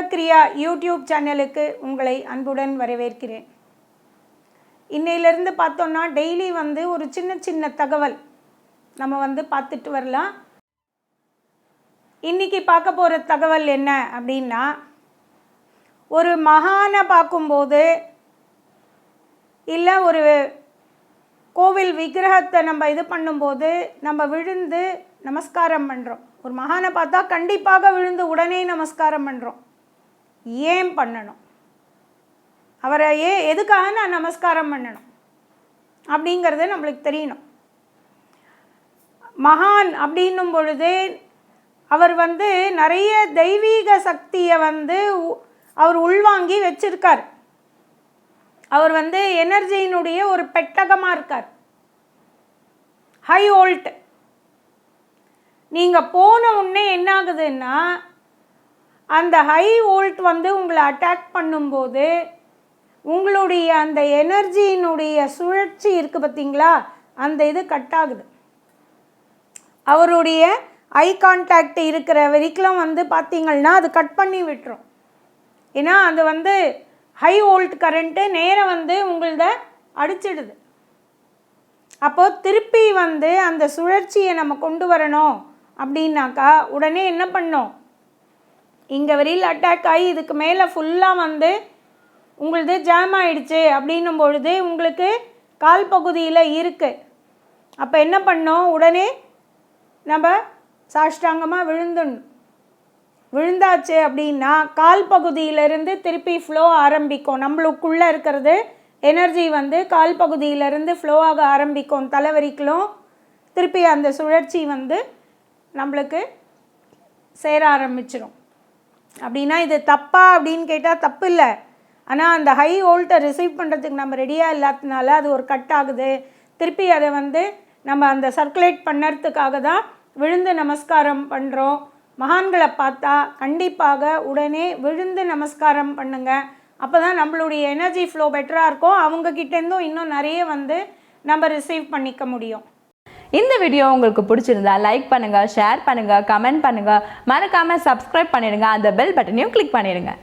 யுகக்ரியா YouTube சேனலுக்கு உங்களை அன்புடன் வரவேற்கிறேன். இன்னையிலிருந்து பார்த்தோன்னா டெய்லி ஒரு சின்ன சின்ன தகவல் நம்ம பார்த்துட்டு வரலாம். இன்றைக்கி பார்க்க போகிற தகவல் என்ன அப்படின்னா, ஒரு மகானை பார்க்கும்போது இல்லை ஒரு கோவில் விக்கிரகத்தை நம்ம இது பண்ணும்போது நம்ம விழுந்து நமஸ்காரம் பண்ணுறோம். ஒரு மகானை பார்த்தா கண்டிப்பாக விழுந்து உடனே நமஸ்காரம் பண்ணுறோம். ஏன் பண்ணணும்? அவரை எதுக்காக நான் நமஸ்காரம் பண்ணணும் அப்படிங்கிறது நம்மளுக்கு தெரியணும். மகான் அப்படின்னும் பொழுது அவர் நிறைய தெய்வீக சக்தியை அவர் உள்வாங்கி வச்சிருக்கார். அவர் எனர்ஜியினுடைய ஒரு பெட்டகமாக இருக்கார். High volt. நீங்கள் போன உடனே என்ன ஆகுதுன்னா, அந்த ஹை வோல்ட் உங்களை அட்டாக் பண்ணும்போது உங்களுடைய அந்த எனர்ஜியினுடைய சுழற்சி இருக்குது பார்த்தீங்களா, அந்த இது கட் ஆகுது. அவருடைய ஐ கான்டாக்ட் இருக்கிற வரைக்கும் பார்த்தீங்கன்னா அது கட் பண்ணி விட்டுரும். ஏன்னா அது ஹை வோல்ட் கரண்ட்டு நேரம் உங்களத அடிச்சிடுது. அப்போது திருப்பி அந்த சுழற்சியை நம்ம கொண்டு வரணும் அப்படின்னாக்கா உடனே என்ன பண்ணோம், இங்கே வரையில் அட்டாக் ஆகி இதுக்கு மேலே ஃபுல்லாக உங்களது ஜாம் ஆகிடுச்சு அப்படின்னும் பொழுது உங்களுக்கு கால் பகுதியில் இருக்குது. அப்போ என்ன பண்ணோம், உடனே நம்ம சாஷ்டாங்கமாக விழுந்துடணும். விழுந்தாச்சு அப்படின்னா கால் பகுதியிலேருந்து திருப்பி ஃப்ளோ ஆரம்பிக்கும். நம்மளுக்குள்ளே இருக்கிறது எனர்ஜி கால் பகுதியிலேருந்து ஃப்ளோ ஆக ஆரம்பிக்கும். தலைவரிக்கலும் திருப்பி அந்த சுழற்சி நம்மளுக்கு சேர ஆரம்பிச்சிடும். அப்படின்னா இது தப்பா அப்படின்னு கேட்டால் தப்பு இல்லை. ஆனால் அந்த ஹை வோல்ட்டை ரிசீவ் பண்ணுறதுக்கு நம்ம ரெடியாக இல்லாததுனால அது ஒரு கட் ஆகுது. திருப்பி அதை நம்ம அந்த சர்க்குலேட் பண்ணுறதுக்காக தான் விழுந்து நமஸ்காரம் பண்ணுறோம். மகான்களை பார்த்தா கண்டிப்பாக உடனே விழுந்து நமஸ்காரம் பண்ணுங்கள். அப்போ தான் நம்மளுடைய எனர்ஜி ஃப்ளோ பெட்டராக இருக்கும். அவங்கக்கிட்டேருந்தும் இன்னும் நிறைய நம்ம ரிசீவ் பண்ணிக்க முடியும். இந்த வீடியோ உங்களுக்கு பிடிச்சிருந்தா லைக் பண்ணுங்கள், ஷேர் பண்ணுங்கள், கமெண்ட் பண்ணுங்கள், மறக்காமல் சப்ஸ்கிரைப் பண்ணிடுங்க. அந்த பெல் பட்டனையும் கிளிக் பண்ணிடுங்க.